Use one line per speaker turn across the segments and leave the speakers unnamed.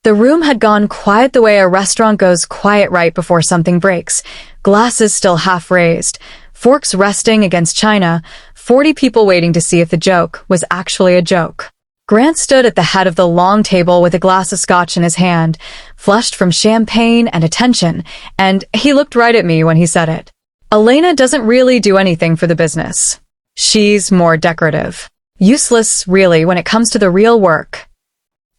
The room had gone quiet the way a restaurant goes quiet right before something breaks. Glasses still half raised, forks resting against china, 40 people waiting to see if the joke was actually a joke. Grant stood at the head of the long table with a glass of scotch in his hand, flushed from champagne and attention, and he looked right at me when he said it. Elena doesn't really do anything for the business. She's more decorative. Useless, really, when it comes to the real work.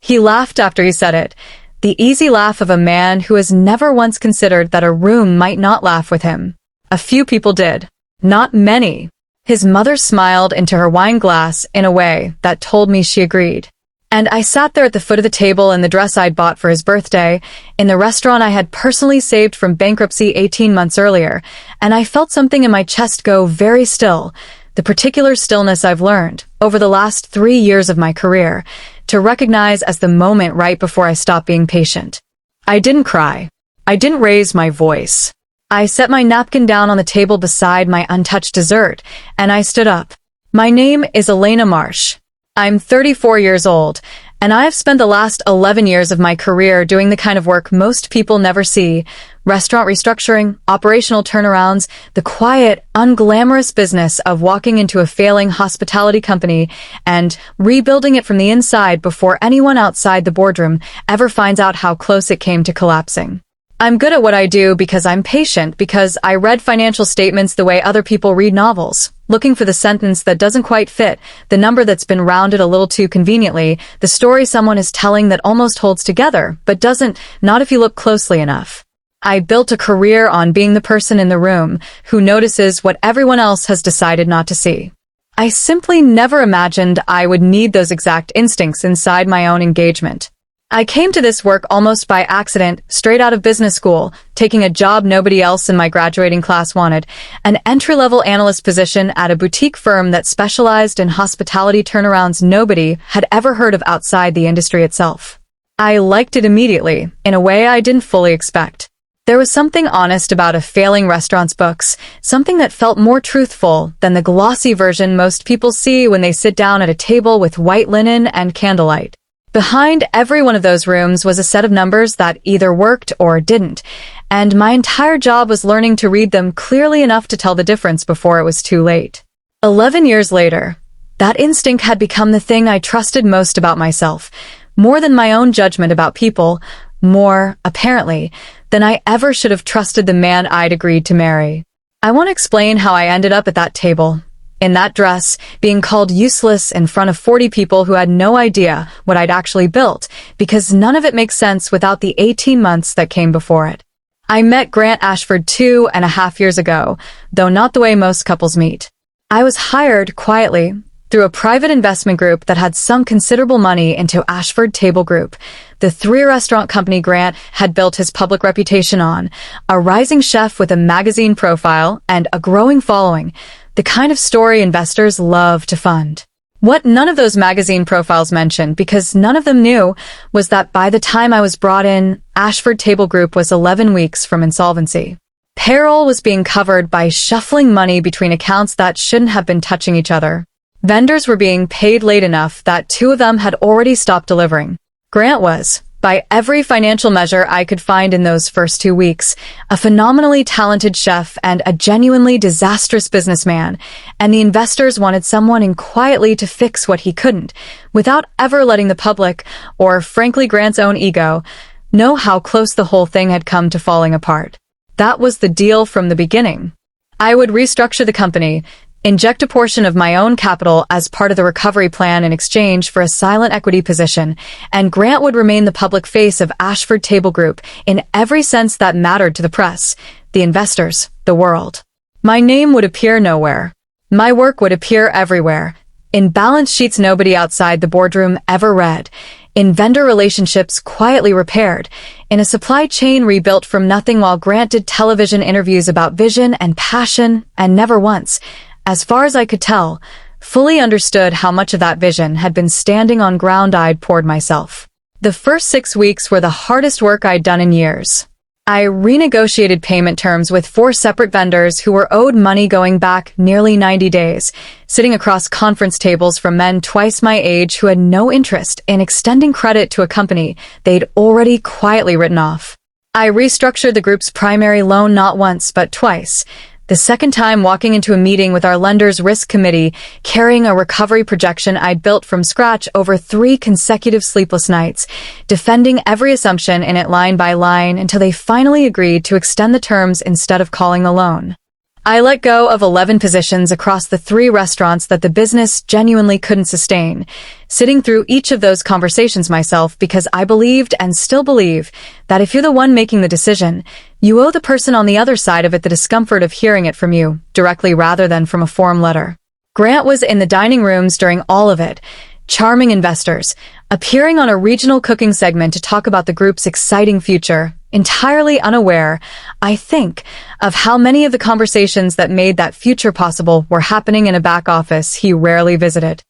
He laughed after he said it, the easy laugh of a man who has never once considered that a room might not laugh with him. A few people did. Not many. His mother smiled into her wine glass in a way that told me she agreed. And I sat there at the foot of the table in the dress I'd bought for his birthday, in the restaurant I had personally saved from bankruptcy 18 months earlier, and I felt something in my chest go very still, the particular stillness I've learned, over the last 3 years of my career, to recognize as the moment right before I stopped being patient. I didn't cry. I didn't raise my voice. I set my napkin down on the table beside my untouched dessert, and I stood up. My name is Elena Marsh. I'm 34 years old, and I have spent the last 11 years of my career doing the kind of work most people never see: restaurant restructuring, operational turnarounds, the quiet, unglamorous business of walking into a failing hospitality company and rebuilding it from the inside before anyone outside the boardroom ever finds out how close it came to collapsing. I'm good at what I do because I'm patient, because I read financial statements the way other people read novels, looking for the sentence that doesn't quite fit, the number that's been rounded a little too conveniently, the story someone is telling that almost holds together, but doesn't, not if you look closely enough. I built a career on being the person in the room who notices what everyone else has decided not to see. I simply never imagined I would need those exact instincts inside my own engagement. I came to this work almost by accident, straight out of business school, taking a job nobody else in my graduating class wanted, an entry-level analyst position at a boutique firm that specialized in hospitality turnarounds nobody had ever heard of outside the industry itself. I liked it immediately, in a way I didn't fully expect. There was something honest about a failing restaurant's books, something that felt more truthful than the glossy version most people see when they sit down at a table with white linen and candlelight. Behind every one of those rooms was a set of numbers that either worked or didn't, and my entire job was learning to read them clearly enough to tell the difference before it was too late. 11 years later, that instinct had become the thing I trusted most about myself, more than my own judgment about people, more, apparently, than I ever should have trusted the man I'd agreed to marry. I want to explain how I ended up at that table, in that dress, being called useless in front of 40 people who had no idea what I'd actually built, because none of it makes sense without the 18 months that came before it. I met Grant Ashford 2.5 years ago, though not the way most couples meet. I was hired quietly through a private investment group that had sunk considerable money into Ashford Table Group, the 3-restaurant company Grant had built his public reputation on, a rising chef with a magazine profile and a growing following, the kind of story investors love to fund. What none of those magazine profiles mentioned, because none of them knew, was that by the time I was brought in, Ashford Table Group was 11 weeks from insolvency. Payroll was being covered by shuffling money between accounts that shouldn't have been touching each other. Vendors were being paid late enough that 2 of them had already stopped delivering. Grant was, by every financial measure I could find in those first 2 weeks, a phenomenally talented chef and a genuinely disastrous businessman, and the investors wanted someone in quietly to fix what he couldn't, without ever letting the public, or frankly Grant's own ego, know how close the whole thing had come to falling apart. That was the deal from the beginning. I would restructure the company, inject a portion of my own capital as part of the recovery plan in exchange for a silent equity position, and Grant would remain the public face of Ashford Table Group in every sense that mattered to the press, the investors, the world. My name would appear nowhere. My work would appear everywhere, in balance sheets nobody outside the boardroom ever read, in vendor relationships quietly repaired, in a supply chain rebuilt from nothing while Grant did television interviews about vision and passion, and never once, as far as I could tell, fully understood how much of that vision had been standing on ground I'd poured myself. The first 6 weeks were the hardest work I'd done in years. I renegotiated payment terms with 4 separate vendors who were owed money going back nearly 90 days, sitting across conference tables from men twice my age who had no interest in extending credit to a company they'd already quietly written off. I restructured the group's primary loan not once but twice. The second time walking into a meeting with our lender's risk committee, carrying a recovery projection I'd built from scratch over 3 consecutive sleepless nights, defending every assumption in it line by line until they finally agreed to extend the terms instead of calling the loan. I let go of 11 positions across the 3 restaurants that the business genuinely couldn't sustain, sitting through each of those conversations myself because I believed and still believe that if you're the one making the decision, you owe the person on the other side of it the discomfort of hearing it from you directly rather than from a form letter. Grant was in the dining rooms during all of it, charming investors, appearing on a regional cooking segment to talk about the group's exciting future, entirely unaware, I think, of how many of the conversations that made that future possible were happening in a back office he rarely visited.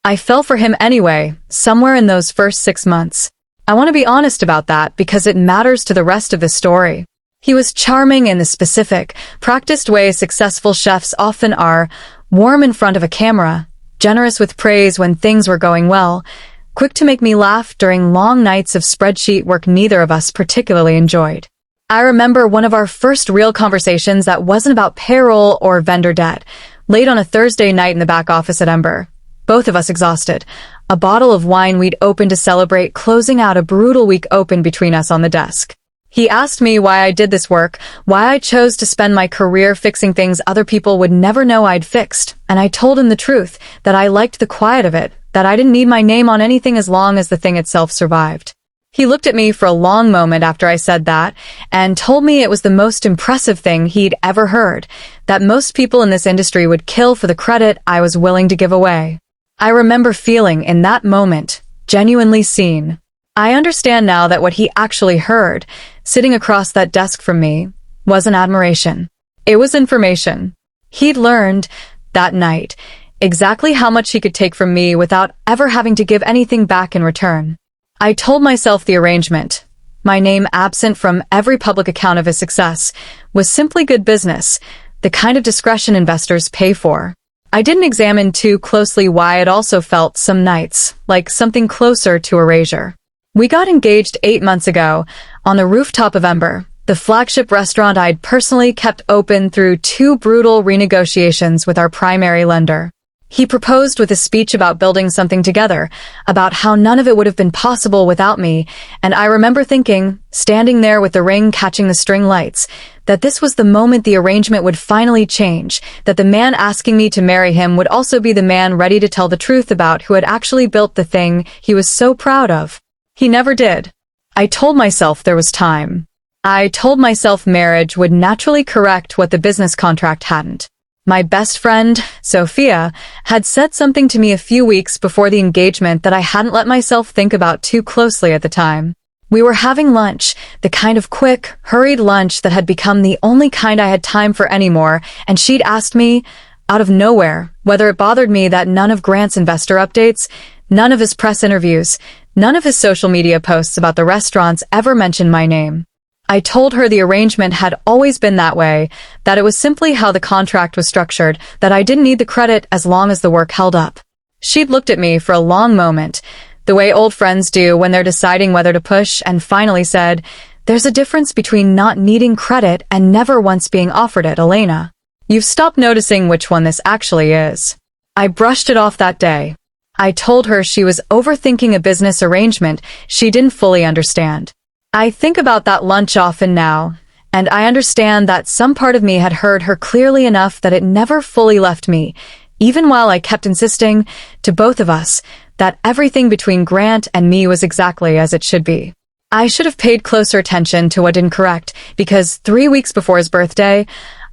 I fell for him anyway, somewhere in those first 6 months. I want to be honest about that because it matters to the rest of the story. He was charming in the specific, practiced way successful chefs often are, warm in front of a camera, generous with praise when things were going well, quick to make me laugh during long nights of spreadsheet work neither of us particularly enjoyed. I remember one of our first real conversations that wasn't about payroll or vendor debt, late on a Thursday night in the back office at Ember. Both of us exhausted. A bottle of wine we'd opened to celebrate closing out a brutal week open between us on the desk. He asked me why I did this work, why I chose to spend my career fixing things other people would never know I'd fixed, and I told him the truth, that I liked the quiet of it, that I didn't need my name on anything as long as the thing itself survived. He looked at me for a long moment after I said that, and told me it was the most impressive thing he'd ever heard, that most people in this industry would kill for the credit I was willing to give away. I remember feeling, in that moment, genuinely seen. I understand now that what he actually heard, sitting across that desk from me, wasn't admiration. It was information. He'd learned, that night, exactly how much he could take from me without ever having to give anything back in return. I told myself the arrangement, my name absent from every public account of his success, was simply good business, the kind of discretion investors pay for. I didn't examine too closely why it also felt some nights like something closer to erasure. We got engaged 8 months ago, on the rooftop of Ember, the flagship restaurant I'd personally kept open through 2 brutal renegotiations with our primary lender. He proposed with a speech about building something together, about how none of it would have been possible without me, and I remember thinking, standing there with the ring catching the string lights, that this was the moment the arrangement would finally change, that the man asking me to marry him would also be the man ready to tell the truth about who had actually built the thing he was so proud of. He never did. I told myself there was time. I told myself marriage would naturally correct what the business contract hadn't. My best friend, Sophia, had said something to me a few weeks before the engagement that I hadn't let myself think about too closely at the time. We were having lunch, the kind of quick, hurried lunch that had become the only kind I had time for anymore, and she'd asked me, out of nowhere, whether it bothered me that none of Grant's investor updates, none of his press interviews, none of his social media posts about the restaurants ever mentioned my name. I told her the arrangement had always been that way, that it was simply how the contract was structured, that I didn't need the credit as long as the work held up. She'd looked at me for a long moment, the way old friends do when they're deciding whether to push, and finally said, "There's a difference between not needing credit and never once being offered it, Elena. You've stopped noticing which one this actually is." I brushed it off that day. I told her she was overthinking a business arrangement she didn't fully understand. I think about that lunch often now, and I understand that some part of me had heard her clearly enough that it never fully left me, even while I kept insisting, to both of us, that everything between Grant and me was exactly as it should be. I should have paid closer attention to what didn't correct, because 3 weeks before his birthday,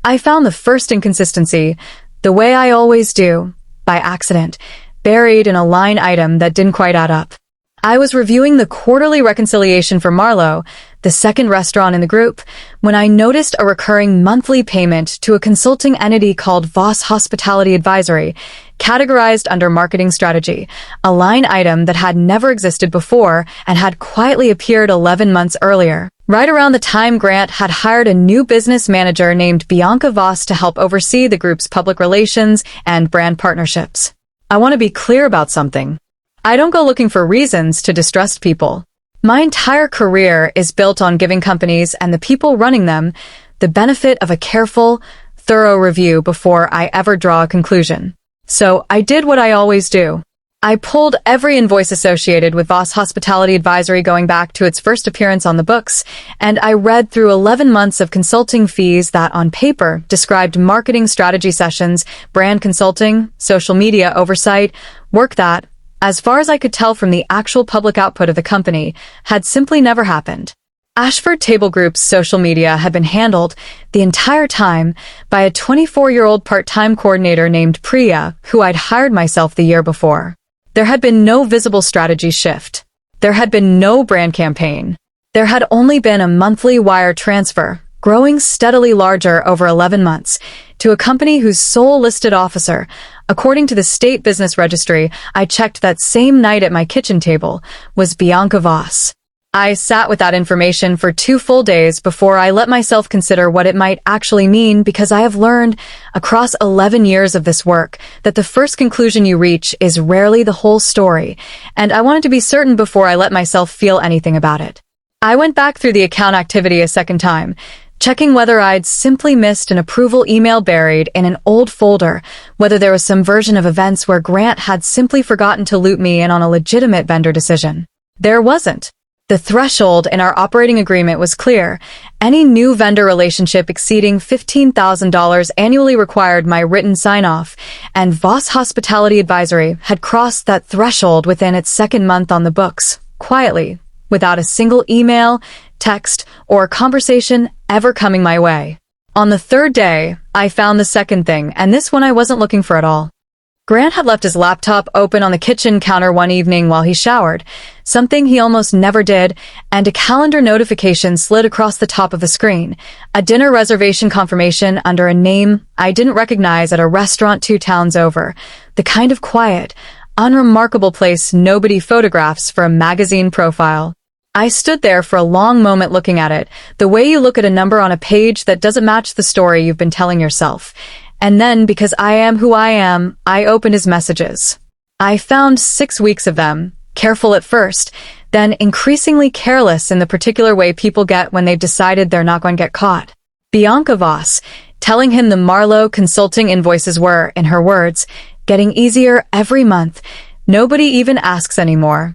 I found the first inconsistency, the way I always do, by accident, buried in a line item that didn't quite add up. I was reviewing the quarterly reconciliation for Marlowe, the second restaurant in the group, when I noticed a recurring monthly payment to a consulting entity called Voss Hospitality Advisory, categorized under marketing strategy, a line item that had never existed before and had quietly appeared 11 months earlier. Right around the time Grant had hired a new business manager named Bianca Voss to help oversee the group's public relations and brand partnerships. I want to be clear about something. I don't go looking for reasons to distrust people. My entire career is built on giving companies and the people running them the benefit of a careful, thorough review before I ever draw a conclusion. So I did what I always do. I pulled every invoice associated with Voss Hospitality Advisory going back to its first appearance on the books, and I read through 11 months of consulting fees that on paper described marketing strategy sessions, brand consulting, social media oversight, work that, as far as I could tell from the actual public output of the company, had simply never happened. Ashford Table Group's social media had been handled the entire time by a 24-year-old part-time coordinator named Priya, who I'd hired myself the year before. There had been no visible strategy shift. There had been no brand campaign. There had only been a monthly wire transfer, growing steadily larger over 11 months, to a company whose sole listed officer, according to the state business registry I checked that same night at my kitchen table, was Bianca Voss. I sat with that information for 2 full days before I let myself consider what it might actually mean, because I have learned across 11 years of this work that the first conclusion you reach is rarely the whole story, and I wanted to be certain before I let myself feel anything about it. I went back through the account activity a second time, checking whether I'd simply missed an approval email buried in an old folder, whether there was some version of events where Grant had simply forgotten to loop me in on a legitimate vendor decision. There wasn't. The threshold in our operating agreement was clear. Any new vendor relationship exceeding $15,000 annually required my written sign-off, and Voss Hospitality Advisory had crossed that threshold within its second month on the books, quietly, without a single email, text, or conversation ever coming my way. On the third day, I found the second thing, and this one I wasn't looking for at all. Grant had left his laptop open on the kitchen counter one evening while he showered, something he almost never did, and a calendar notification slid across the top of the screen, a dinner reservation confirmation under a name I didn't recognize at a restaurant 2 towns over, the kind of quiet, unremarkable place nobody photographs for a magazine profile. I stood there for a long moment looking at it, the way you look at a number on a page that doesn't match the story you've been telling yourself. And then, because I am who I am, I opened his messages. I found 6 weeks of them, careful at first, then increasingly careless in the particular way people get when they've decided they're not going to get caught. Bianca Voss, telling him the Marlowe consulting invoices were, in her words, getting easier every month. Nobody even asks anymore.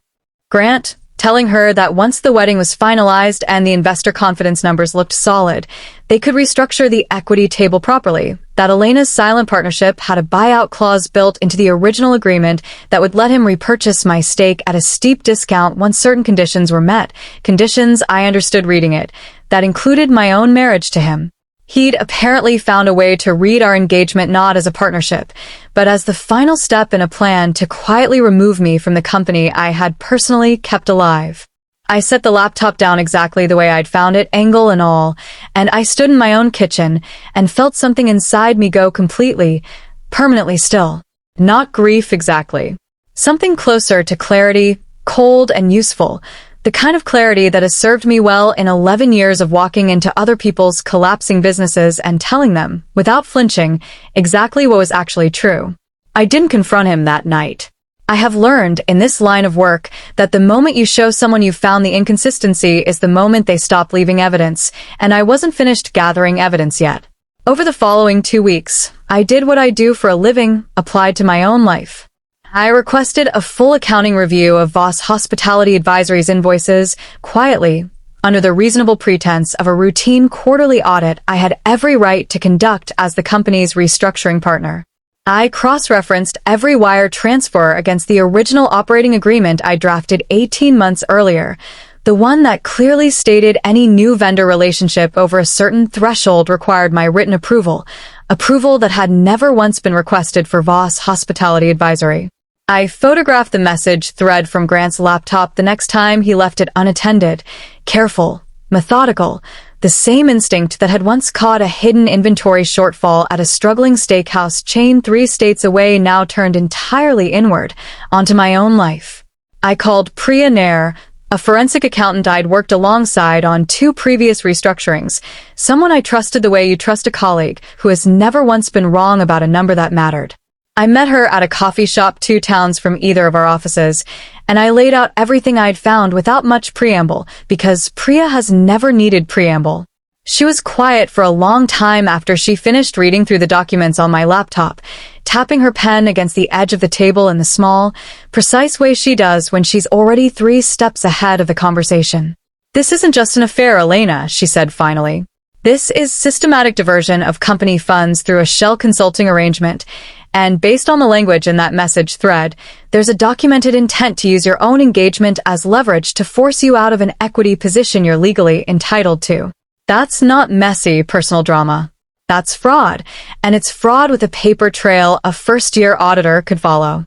Grant, telling her that once the wedding was finalized and the investor confidence numbers looked solid, they could restructure the equity table properly, that Elena's silent partnership had a buyout clause built into the original agreement that would let him repurchase my stake at a steep discount once certain conditions were met, conditions I understood reading it, that included my own marriage to him. He'd apparently found a way to read our engagement not as a partnership, but as the final step in a plan to quietly remove me from the company I had personally kept alive. I set the laptop down exactly the way I'd found it, angle and all, and I stood in my own kitchen and felt something inside me go completely, permanently still. Not grief exactly. Something closer to clarity, cold and useful, the kind of clarity that has served me well in 11 years of walking into other people's collapsing businesses and telling them, without flinching, exactly what was actually true. I didn't confront him that night. I have learned in this line of work that the moment you show someone you've found the inconsistency is the moment they stop leaving evidence, and I wasn't finished gathering evidence yet. Over the following 2 weeks, I did what I do for a living, applied to my own life. I requested a full accounting review of Voss Hospitality Advisory's invoices, quietly, under the reasonable pretense of a routine quarterly audit I had every right to conduct as the company's restructuring partner. I cross-referenced every wire transfer against the original operating agreement I drafted 18 months earlier, the one that clearly stated any new vendor relationship over a certain threshold required my written approval that had never once been requested for Voss Hospitality Advisory. I photographed the message thread from Grant's laptop the next time he left it unattended, careful, methodical, the same instinct that had once caught a hidden inventory shortfall at a struggling steakhouse chain 3 states away now turned entirely inward, onto my own life. I called Priya Nair, A forensic accountant I'd worked alongside on 2 previous restructurings, someone I trusted the way you trust a colleague who has never once been wrong about a number that mattered. I met her at a coffee shop 2 towns from either of our offices, and I laid out everything I'd found without much preamble, because Priya has never needed preamble. She was quiet for a long time after she finished reading through the documents on my laptop, tapping her pen against the edge of the table in the small, precise way she does when she's already 3 steps ahead of the conversation. "This isn't just an affair, Elena," she said finally. "This is systematic diversion of company funds through a shell consulting arrangement, and based on the language in that message thread, there's a documented intent to use your own engagement as leverage to force you out of an equity position you're legally entitled to. That's not messy personal drama. That's fraud, and it's fraud with a paper trail a first-year auditor could follow."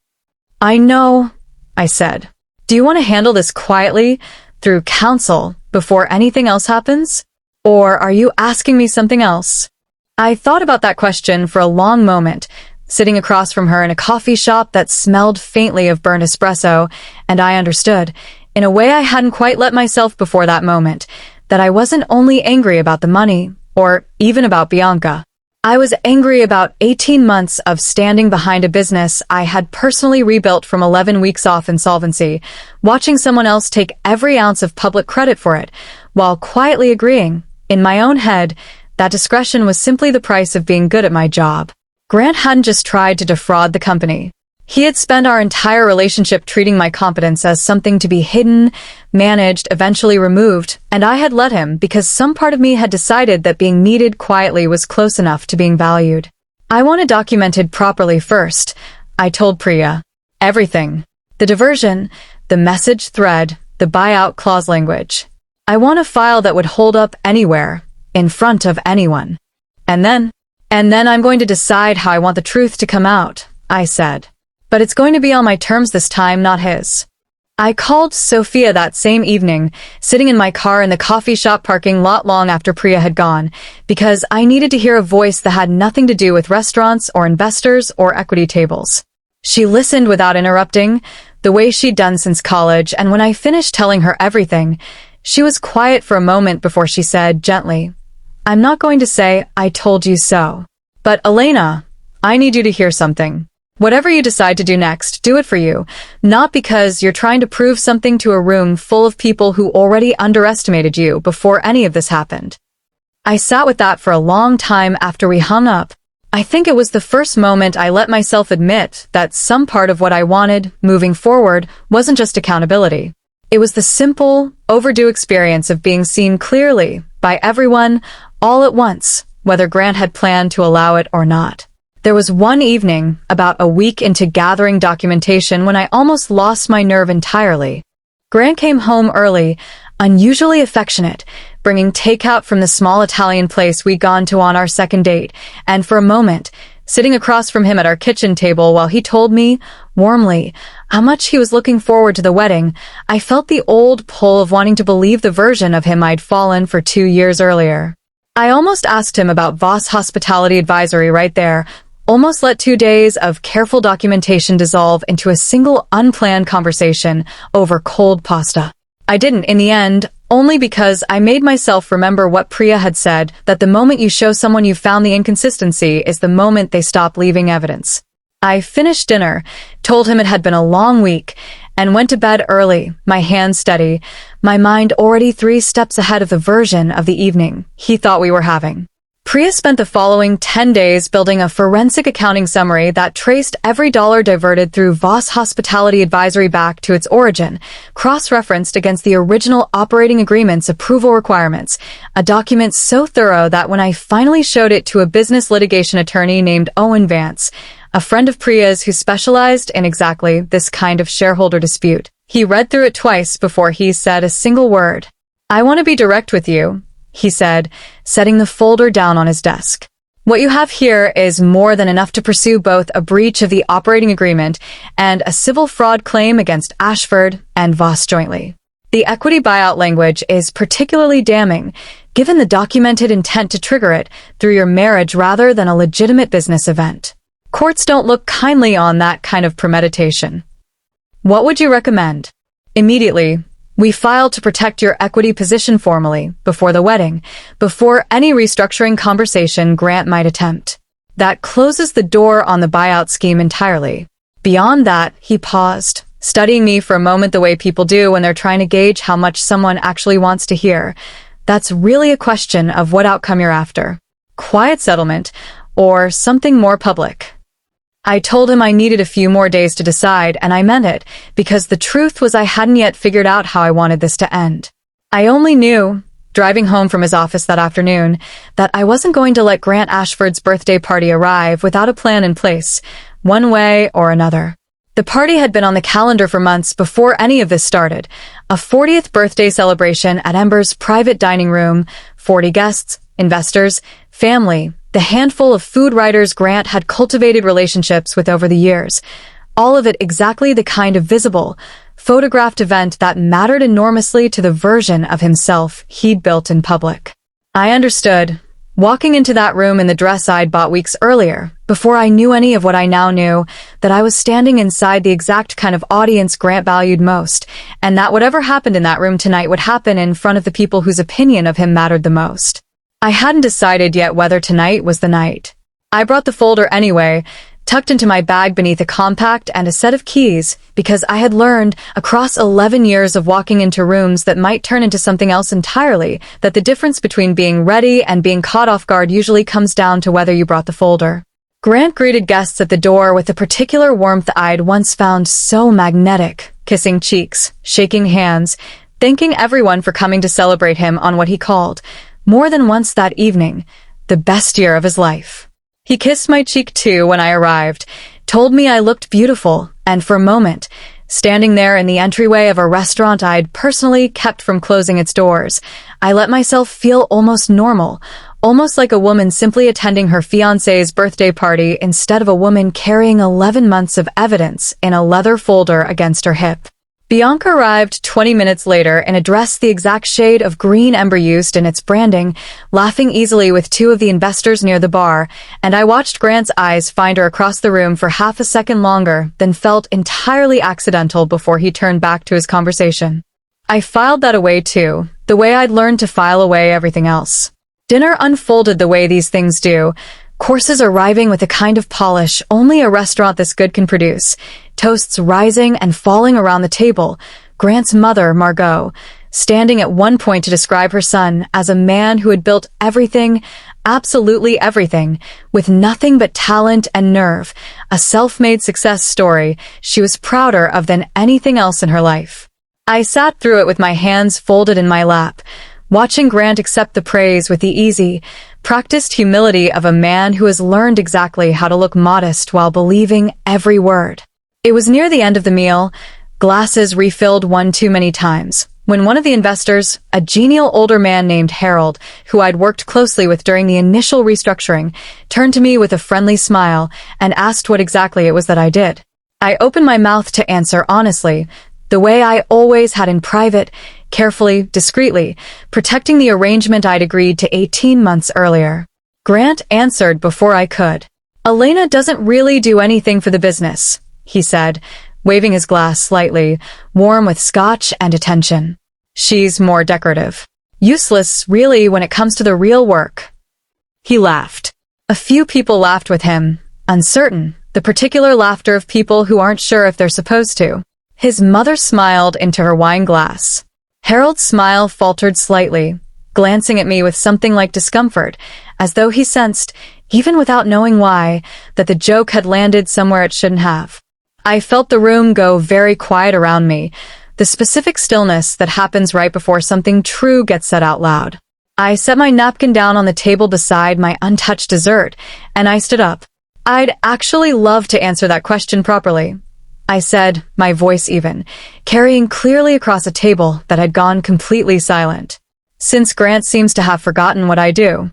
"I know," I said. "Do you want to handle this quietly, through counsel, before anything else happens? Or are you asking me something else?" I thought about that question for a long moment, sitting across from her in a coffee shop that smelled faintly of burnt espresso, and I understood, in a way I hadn't quite let myself before that moment, that I wasn't only angry about the money, or even about Bianca. I was angry about 18 months of standing behind a business I had personally rebuilt from 11 weeks off insolvency, watching someone else take every ounce of public credit for it, while quietly agreeing, in my own head, that discretion was simply the price of being good at my job. Grant hadn't just tried to defraud the company. He had spent our entire relationship treating my competence as something to be hidden, managed, eventually removed, and I had let him because some part of me had decided that being needed quietly was close enough to being valued. "I want it documented properly first," I told Priya. "Everything. The diversion, the message thread, the buyout clause language. I want a file that would hold up anywhere, in front of anyone. And then I'm going to decide how I want the truth to come out," I said. "But it's going to be on my terms this time, not his." I called Sophia that same evening, sitting in my car in the coffee shop parking lot long after Priya had gone, because I needed to hear a voice that had nothing to do with restaurants or investors or equity tables. She listened without interrupting, the way she'd done since college, and when I finished telling her everything, she was quiet for a moment before she said, gently, "I'm not going to say, 'I told you so.' But Elena, I need you to hear something. Whatever you decide to do next, do it for you, not because you're trying to prove something to a room full of people who already underestimated you before any of this happened." I sat with that for a long time after we hung up. I think it was the first moment I let myself admit that some part of what I wanted, moving forward, wasn't just accountability. It was the simple, overdue experience of being seen clearly, by everyone, all at once, whether Grant had planned to allow it or not. There was one evening, about a week into gathering documentation, when I almost lost my nerve entirely. Grant came home early, unusually affectionate, bringing takeout from the small Italian place we'd gone to on our second date, and for a moment, sitting across from him at our kitchen table while he told me, warmly, how much he was looking forward to the wedding, I felt the old pull of wanting to believe the version of him I'd fallen for 2 years earlier. I almost asked him about Voss Hospitality Advisory right there, almost let 2 days of careful documentation dissolve into a single unplanned conversation over cold pasta. I didn't in the end, only because I made myself remember what Priya had said, that the moment you show someone you found the inconsistency is the moment they stop leaving evidence. I finished dinner, told him it had been a long week, and went to bed early, my hands steady, my mind already 3 steps ahead of the version of the evening he thought we were having. Priya spent the following 10 days building a forensic accounting summary that traced every dollar diverted through Voss Hospitality Advisory back to its origin, cross-referenced against the original operating agreement's approval requirements, a document so thorough that when I finally showed it to a business litigation attorney named Owen Vance, a friend of Priya's who specialized in exactly this kind of shareholder dispute, he read through it twice before he said a single word. "I want to be direct with you," he said, setting the folder down on his desk. "What you have here is more than enough to pursue both a breach of the operating agreement and a civil fraud claim against Ashford and Voss jointly. The equity buyout language is particularly damning, given the documented intent to trigger it through your marriage rather than a legitimate business event. Courts don't look kindly on that kind of premeditation. What would you recommend?" Immediately, We filed to protect your equity position formally, before the wedding, before any restructuring conversation Grant might attempt. That closes the door on the buyout scheme entirely. Beyond that, he paused, studying me for a moment the way people do when they're trying to gauge how much someone actually wants to hear. That's really a question of what outcome you're after. Quiet settlement, or something more public. I told him I needed a few more days to decide, and I meant it, because the truth was I hadn't yet figured out how I wanted this to end. I only knew, driving home from his office that afternoon, that I wasn't going to let Grant Ashford's birthday party arrive without a plan in place, one way or another. The party had been on the calendar for months before any of this started. A 40th birthday celebration at Ember's private dining room, 40 guests, investors, family, the handful of food writers Grant had cultivated relationships with over the years. All of it exactly the kind of visible, photographed event that mattered enormously to the version of himself he'd built in public. I understood, walking into that room in the dress I'd bought weeks earlier, before I knew any of what I now knew, that I was standing inside the exact kind of audience Grant valued most, and that whatever happened in that room tonight would happen in front of the people whose opinion of him mattered the most. I hadn't decided yet whether tonight was the night. I brought the folder anyway, tucked into my bag beneath a compact and a set of keys, because I had learned, across 11 years of walking into rooms that might turn into something else entirely, that the difference between being ready and being caught off guard usually comes down to whether you brought the folder. Grant greeted guests at the door with a particular warmth I'd once found so magnetic, kissing cheeks, shaking hands, thanking everyone for coming to celebrate him on what he called, more than once that evening, the best year of his life. He kissed my cheek too when I arrived, told me I looked beautiful, and for a moment, standing there in the entryway of a restaurant I'd personally kept from closing its doors, I let myself feel almost normal, almost like a woman simply attending her fiancé's birthday party instead of a woman carrying 11 months of evidence in a leather folder against her hip. Bianca arrived 20 minutes later in a dress the exact shade of green Ember used in its branding, laughing easily with two of the investors near the bar, and I watched Grant's eyes find her across the room for half a second longer than felt entirely accidental before he turned back to his conversation. I filed that away too, the way I'd learned to file away everything else. Dinner unfolded the way these things do, courses arriving with a kind of polish only a restaurant this good can produce, toasts rising and falling around the table, Grant's mother, Margot, standing at one point to describe her son as a man who had built everything, absolutely everything, with nothing but talent and nerve, a self-made success story she was prouder of than anything else in her life. I sat through it with my hands folded in my lap, watching Grant accept the praise with the easy, practiced humility of a man who has learned exactly how to look modest while believing every word. It was near the end of the meal, glasses refilled one too many times, when one of the investors, a genial older man named Harold, who I'd worked closely with during the initial restructuring, turned to me with a friendly smile and asked what exactly it was that I did. I opened my mouth to answer honestly, the way I always had in private, carefully, discreetly, protecting the arrangement I'd agreed to 18 months earlier. Grant answered before I could. "Elena doesn't really do anything for the business," he said, waving his glass slightly, warm with scotch and attention. "She's more decorative. Useless, really, when it comes to the real work." He laughed. A few people laughed with him, uncertain, the particular laughter of people who aren't sure if they're supposed to. His mother smiled into her wine glass. Harold's smile faltered slightly, glancing at me with something like discomfort, as though he sensed, even without knowing why, that the joke had landed somewhere it shouldn't have. I felt the room go very quiet around me, the specific stillness that happens right before something true gets said out loud. I set my napkin down on the table beside my untouched dessert, and I stood up. "I'd actually love to answer that question properly," I said, my voice even, carrying clearly across a table that had gone completely silent. "Since Grant seems to have forgotten what I do."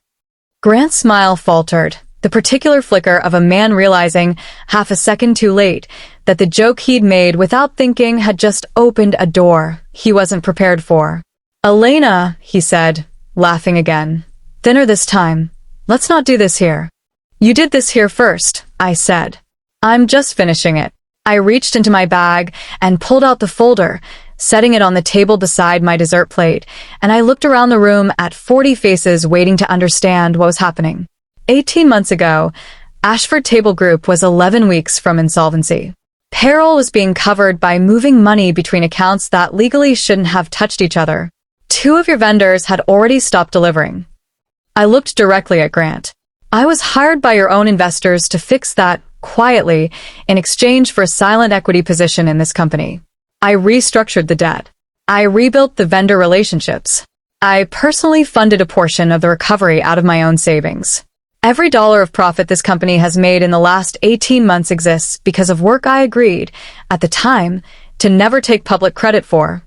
Grant's smile faltered, the particular flicker of a man realizing, half a second too late, that the joke he'd made without thinking had just opened a door he wasn't prepared for. "Elena," he said, laughing again. "Thinner this time. Let's not do this here." "You did this here first," I said. "I'm just finishing it." I reached into my bag and pulled out the folder, setting it on the table beside my dessert plate, and I looked around the room at 40 faces waiting to understand what was happening. 18 months ago, Ashford Table Group was 11 weeks from insolvency. Payroll was being covered by moving money between accounts that legally shouldn't have touched each other. 2 of your vendors had already stopped delivering. I looked directly at Grant. I was hired by your own investors to fix that quietly in exchange for a silent equity position in this company. I restructured the debt. I rebuilt the vendor relationships. I personally funded a portion of the recovery out of my own savings. Every dollar of profit this company has made in the last 18 months exists because of work I agreed, at the time, to never take public credit for.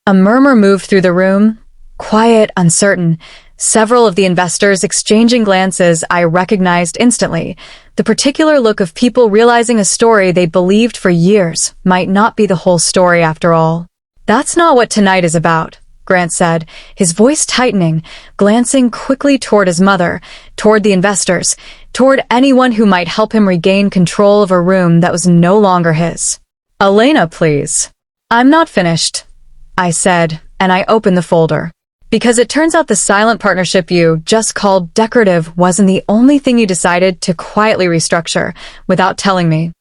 A murmur moved through the room, quiet, uncertain, several of the investors exchanging glances I recognized instantly, the particular look of people realizing a story they believed for years might not be the whole story after all. "That's not what tonight is about," Grant said, his voice tightening, glancing quickly toward his mother, toward the investors, toward anyone who might help him regain control of a room that was no longer his. "Elena, please." "I'm not finished," I said, and I opened the folder. "Because it turns out the silent partnership you just called decorative wasn't the only thing you decided to quietly restructure without telling me."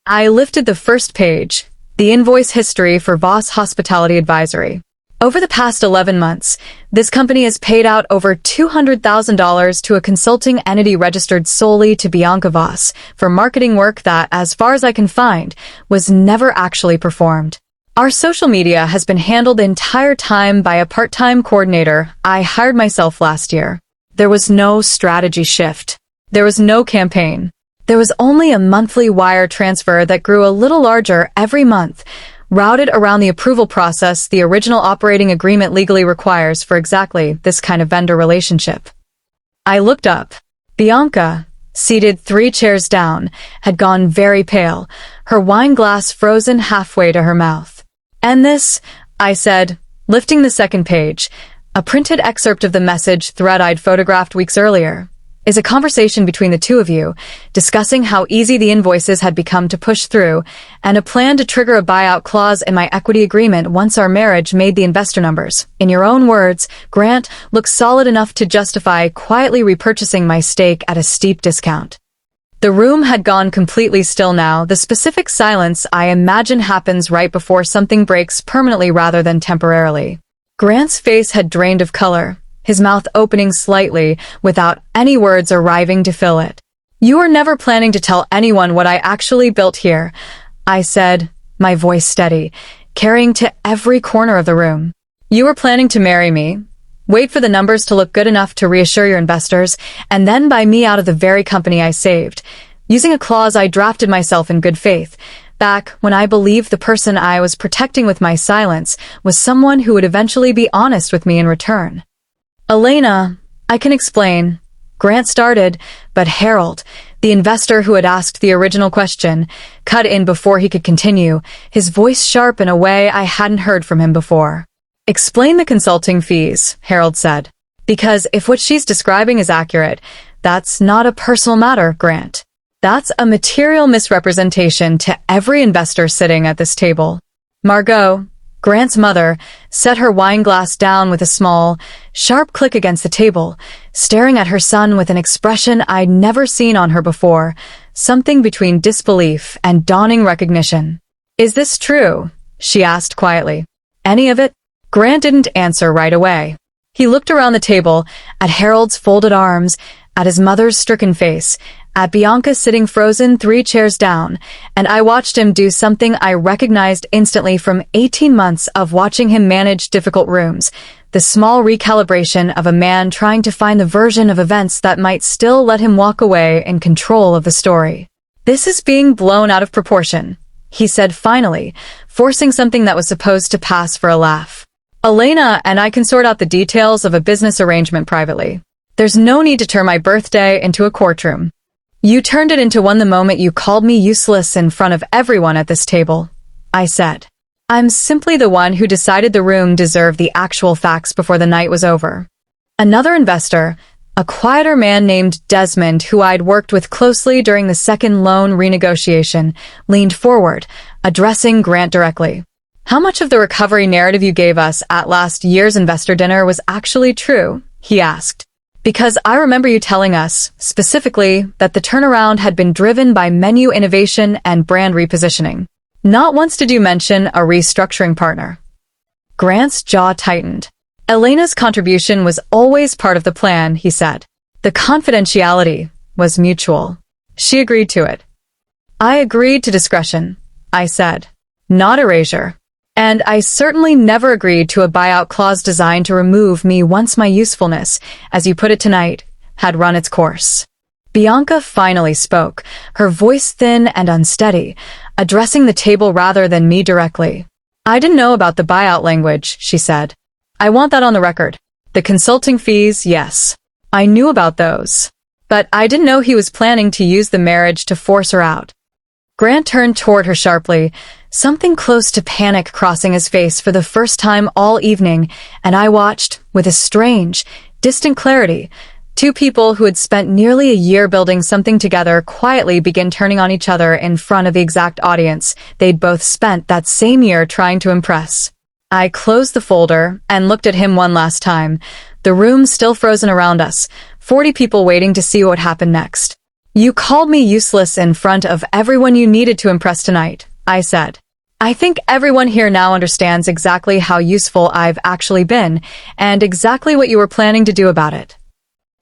I lifted the first page, the invoice history for Voss Hospitality Advisory. Over the past 11 months, this company has paid out over $200,000 to a consulting entity registered solely to Bianca Voss for marketing work that, as far as I can find, was never actually performed. Our social media has been handled the entire time by a part-time coordinator I hired myself last year. There was no strategy shift. There was no campaign. There was only a monthly wire transfer that grew a little larger every month, routed around the approval process the original operating agreement legally requires for exactly this kind of vendor relationship. I looked up. Bianca, seated 3 chairs down, had gone very pale, her wine glass frozen halfway to her mouth. "And this," I said, lifting the second page, a printed excerpt of the message thread I'd photographed weeks earlier, "is a conversation between the 2 of you, discussing how easy the invoices had become to push through, and a plan to trigger a buyout clause in my equity agreement once our marriage made the investor numbers, in your own words, Grant, look solid enough to justify quietly repurchasing my stake at a steep discount." The room had gone completely still now, the specific silence I imagine happens right before something breaks permanently rather than temporarily. Grant's face had drained of color, his mouth opening slightly without any words arriving to fill it. "You were never planning to tell anyone what I actually built here," I said, my voice steady, carrying to every corner of the room. "You were planning to marry me, wait for the numbers to look good enough to reassure your investors, and then buy me out of the very company I saved, using a clause I drafted myself in good faith, back when I believed the person I was protecting with my silence was someone who would eventually be honest with me in return." "Elena, I can explain," Grant started, but Harold, the investor who had asked the original question, cut in before he could continue, his voice sharp in a way I hadn't heard from him before. "Explain the consulting fees," Harold said. "Because if what she's describing is accurate, that's not a personal matter, Grant. That's a material misrepresentation to every investor sitting at this table." Margot, Grant's mother, set her wine glass down with a small, sharp click against the table, staring at her son with an expression I'd never seen on her before, something between disbelief and dawning recognition. "Is this true?" she asked quietly. "Any of it?" Grant didn't answer right away. He looked around the table, at Harold's folded arms, at his mother's stricken face, at Bianca sitting frozen 3 chairs down, and I watched him do something I recognized instantly from 18 months of watching him manage difficult rooms, the small recalibration of a man trying to find the version of events that might still let him walk away in control of the story. "This is being blown out of proportion," he said finally, forcing something that was supposed to pass for a laugh. "Elena and I can sort out the details of a business arrangement privately. There's no need to turn my birthday into a courtroom. You turned it into one the moment you called me useless in front of everyone at this table," I said. "I'm simply the one who decided the room deserved the actual facts before the night was over." Another investor, a quieter man named Desmond who I'd worked with closely during the second loan renegotiation, leaned forward, addressing Grant directly. How much of the recovery narrative you gave us at last year's investor dinner was actually true? He asked. Because I remember you telling us, specifically, that the turnaround had been driven by menu innovation and brand repositioning. Not once did you mention a restructuring partner. Grant's jaw tightened. Elena's contribution was always part of the plan, he said. The confidentiality was mutual. She agreed to it. I agreed to discretion, I said. Not erasure. And I certainly never agreed to a buyout clause designed to remove me once my usefulness, as you put it tonight, had run its course. Bianca finally spoke, her voice thin and unsteady, addressing the table rather than me directly. I didn't know about the buyout language, she said. I want that on the record. The consulting fees, yes. I knew about those. But I didn't know he was planning to use the marriage to force her out. Grant turned toward her sharply, something close to panic crossing his face for the first time all evening, and I watched, with a strange, distant clarity, two people who had spent nearly a year building something together quietly begin turning on each other in front of the exact audience they'd both spent that same year trying to impress. I closed the folder and looked at him one last time, the room still frozen around us, 40 people waiting to see what happened next. You called me useless in front of everyone you needed to impress tonight, I said. I think everyone here now understands exactly how useful I've actually been, and exactly what you were planning to do about it.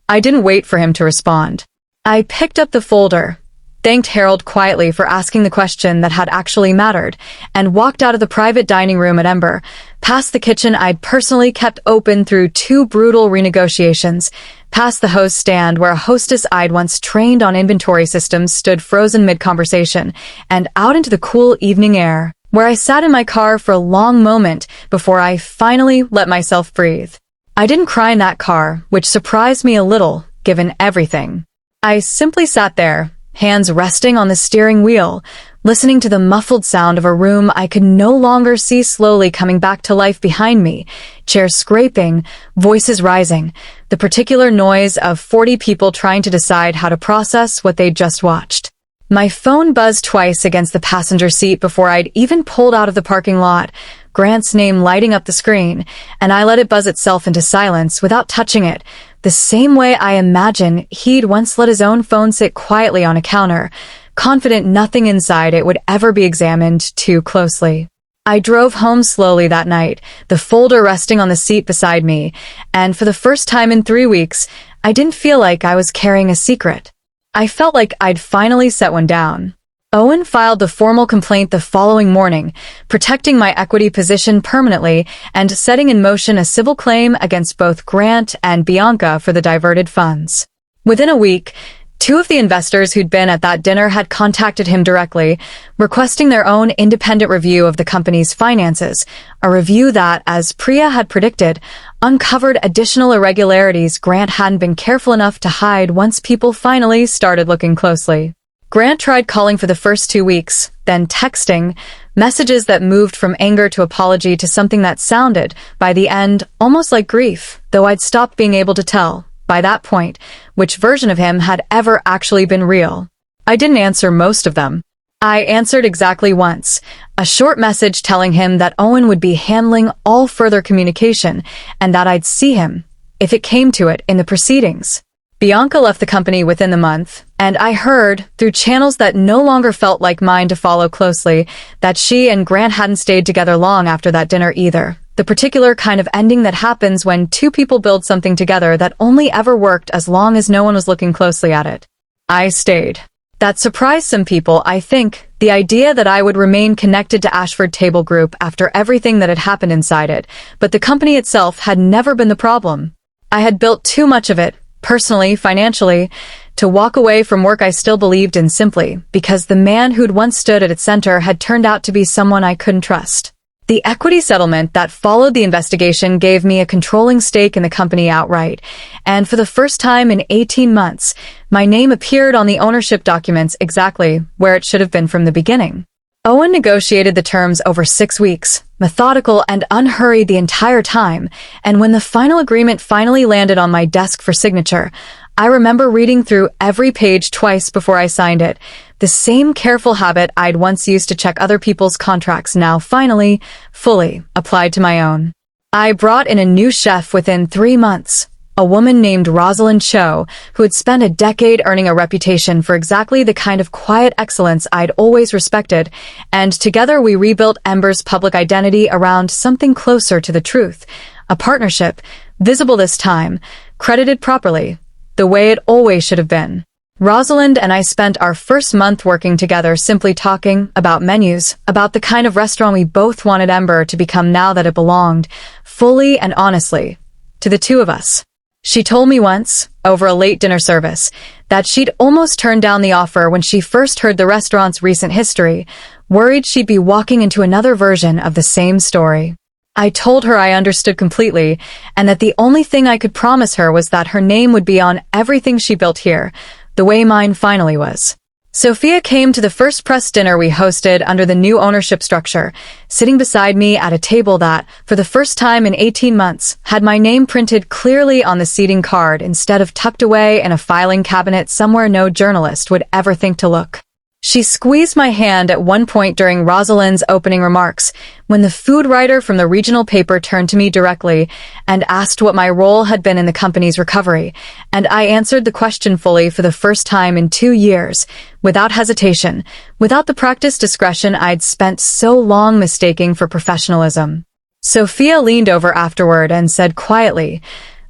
I didn't wait for him to respond. I picked up the folder, thanked Harold quietly for asking the question that had actually mattered, and walked out of the private dining room at Ember, past the kitchen I'd personally kept open through 2 brutal renegotiations, past the host stand where a hostess I'd once trained on inventory systems stood frozen mid-conversation, and out into the cool evening air, where I sat in my car for a long moment before I finally let myself breathe. I didn't cry in that car, which surprised me a little, given everything. I simply sat there, hands resting on the steering wheel, listening to the muffled sound of a room I could no longer see slowly coming back to life behind me, chairs scraping, voices rising, the particular noise of 40 people trying to decide how to process what they'd just watched. My phone buzzed twice against the passenger seat before I'd even pulled out of the parking lot, Grant's name lighting up the screen, and I let it buzz itself into silence without touching it, the same way I imagine he'd once let his own phone sit quietly on a counter, confident nothing inside it would ever be examined too closely. I drove home slowly that night, the folder resting on the seat beside me, and for the first time in 3 weeks, I didn't feel like I was carrying a secret. I felt like I'd finally set one down. Owen filed the formal complaint the following morning, protecting my equity position permanently and setting in motion a civil claim against both Grant and Bianca for the diverted funds. Within a week, 2 of the investors who'd been at that dinner had contacted him directly, requesting their own independent review of the company's finances, a review that, as Priya had predicted, uncovered additional irregularities Grant hadn't been careful enough to hide once people finally started looking closely. Grant tried calling for the first 2 weeks, then texting, messages that moved from anger to apology to something that sounded, by the end, almost like grief, though I'd stopped being able to tell, by that point, which version of him had ever actually been real. I didn't answer most of them. I answered exactly once, a short message telling him that Owen would be handling all further communication, and that I'd see him, if it came to it, in the proceedings. Bianca left the company within the month, and I heard, through channels that no longer felt like mine to follow closely, that she and Grant hadn't stayed together long after that dinner either. The particular kind of ending that happens when 2 people build something together that only ever worked as long as no one was looking closely at it. I stayed. That surprised some people, I think, the idea that I would remain connected to Ashford Table Group after everything that had happened inside it, but the company itself had never been the problem. I had built too much of it, personally, financially, to walk away from work I still believed in simply because the man who'd once stood at its center had turned out to be someone I couldn't trust. The equity settlement that followed the investigation gave me a controlling stake in the company outright, and for the first time in 18 months, my name appeared on the ownership documents exactly where it should have been from the beginning. Owen negotiated the terms over 6 weeks, methodical and unhurried the entire time, and when the final agreement finally landed on my desk for signature, I remember reading through every page twice before I signed it, The same careful habit I'd once used to check other people's contracts now finally, fully, applied to my own. I brought in a new chef within 3 months, a woman named Rosalind Cho, who had spent a decade earning a reputation for exactly the kind of quiet excellence I'd always respected, and together we rebuilt Ember's public identity around something closer to the truth. A partnership, visible this time, credited properly, the way it always should have been. Rosalind and I spent our first month working together simply talking about menus, about the kind of restaurant we both wanted Ember to become now that it belonged, fully and honestly, to the two of us. She told me once, over a late dinner service, that she'd almost turned down the offer when she first heard the restaurant's recent history, worried she'd be walking into another version of the same story. I told her I understood completely, and that the only thing I could promise her was that her name would be on everything she built here, the way mine finally was. Sophia came to the first press dinner we hosted under the new ownership structure, sitting beside me at a table that, for the first time in 18 months, had my name printed clearly on the seating card instead of tucked away in a filing cabinet somewhere no journalist would ever think to look. She squeezed my hand at one point during Rosalind's opening remarks, when the food writer from the regional paper turned to me directly and asked what my role had been in the company's recovery, and I answered the question fully for the first time in 2 years, without hesitation, without the practiced discretion I'd spent so long mistaking for professionalism. Sophia leaned over afterward and said quietly,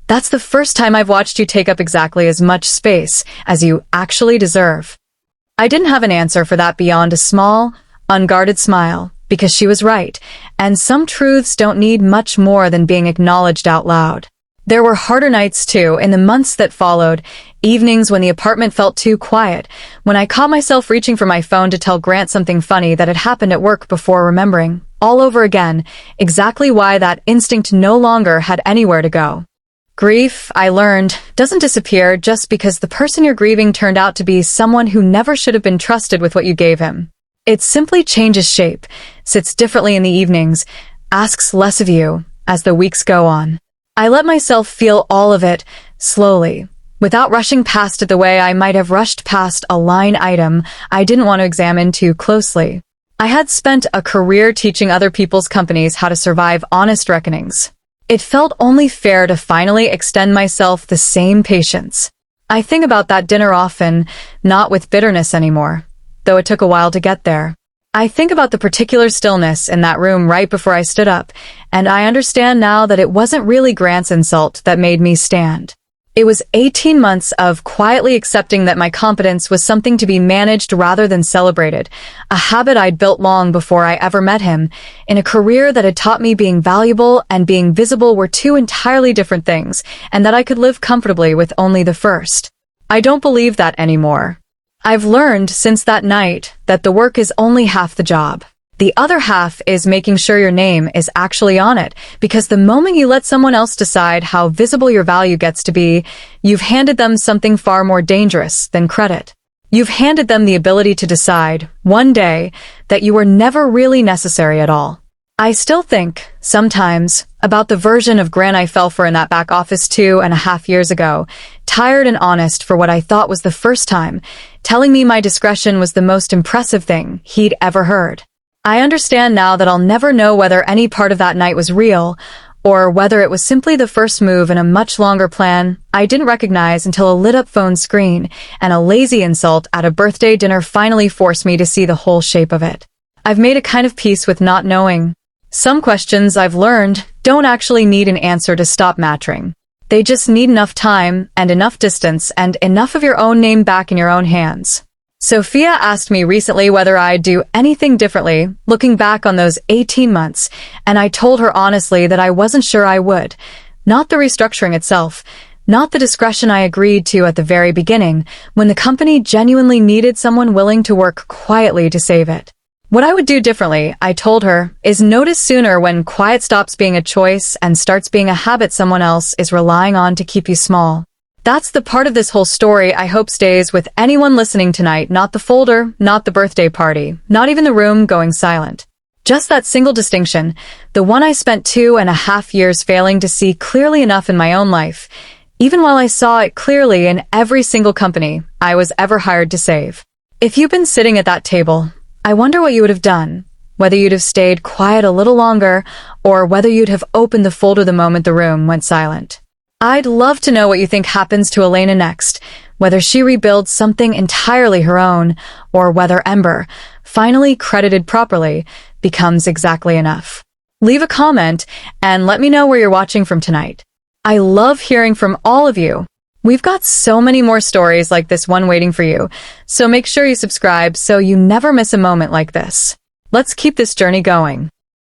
"That's the first time I've watched you take up exactly as much space as you actually deserve." I didn't have an answer for that beyond a small, unguarded smile, because she was right, and some truths don't need much more than being acknowledged out loud. There were harder nights, too, in the months that followed, evenings when the apartment felt too quiet, when I caught myself reaching for my phone to tell Grant something funny that had happened at work before remembering, all over again, exactly why that instinct no longer had anywhere to go. Grief, I learned, doesn't disappear just because the person you're grieving turned out to be someone who never should have been trusted with what you gave him. It simply changes shape, sits differently in the evenings, asks less of you as the weeks go on. I let myself feel all of it, slowly, without rushing past it the way I might have rushed past a line item I didn't want to examine too closely. I had spent a career teaching other people's companies how to survive honest reckonings. It felt only fair to finally extend myself the same patience. I think about that dinner often, not with bitterness anymore, though it took a while to get there. I think about the particular stillness in that room right before I stood up, and I understand now that it wasn't really Grant's insult that made me stand. It was 18 months of quietly accepting that my competence was something to be managed rather than celebrated, a habit I'd built long before I ever met him, in a career that had taught me being valuable and being visible were two entirely different things, and that I could live comfortably with only the first. I don't believe that anymore. I've learned since that night that the work is only half the job. The other half is making sure your name is actually on it, because the moment you let someone else decide how visible your value gets to be, you've handed them something far more dangerous than credit. You've handed them the ability to decide, one day, that you were never really necessary at all. I still think, sometimes, about the version of Grant I fell for in that back office 2.5 years ago, tired and honest for what I thought was the first time, telling me my discretion was the most impressive thing he'd ever heard. I understand now that I'll never know whether any part of that night was real, or whether it was simply the first move in a much longer plan I didn't recognize until a lit-up phone screen and a lazy insult at a birthday dinner finally forced me to see the whole shape of it. I've made a kind of peace with not knowing. Some questions I've learned don't actually need an answer to stop mattering. They just need enough time and enough distance and enough of your own name back in your own hands. Sophia asked me recently whether I'd do anything differently, looking back on those 18 months, and I told her honestly that I wasn't sure I would. Not the restructuring itself, not the discretion I agreed to at the very beginning, when the company genuinely needed someone willing to work quietly to save it. What I would do differently, I told her, is notice sooner when quiet stops being a choice and starts being a habit someone else is relying on to keep you small. That's the part of this whole story I hope stays with anyone listening tonight, not the folder, not the birthday party, not even the room going silent. Just that single distinction, the one I spent 2.5 years failing to see clearly enough in my own life, even while I saw it clearly in every single company I was ever hired to save. If you'd been sitting at that table, I wonder what you would have done. Whether you'd have stayed quiet a little longer, or whether you'd have opened the folder the moment the room went silent. I'd love to know what you think happens to Elena next, whether she rebuilds something entirely her own, or whether Ember, finally credited properly, becomes exactly enough. Leave a comment and let me know where you're watching from tonight. I love hearing from all of you. We've got so many more stories like this one waiting for you, so make sure you subscribe so you never miss a moment like this. Let's keep this journey going.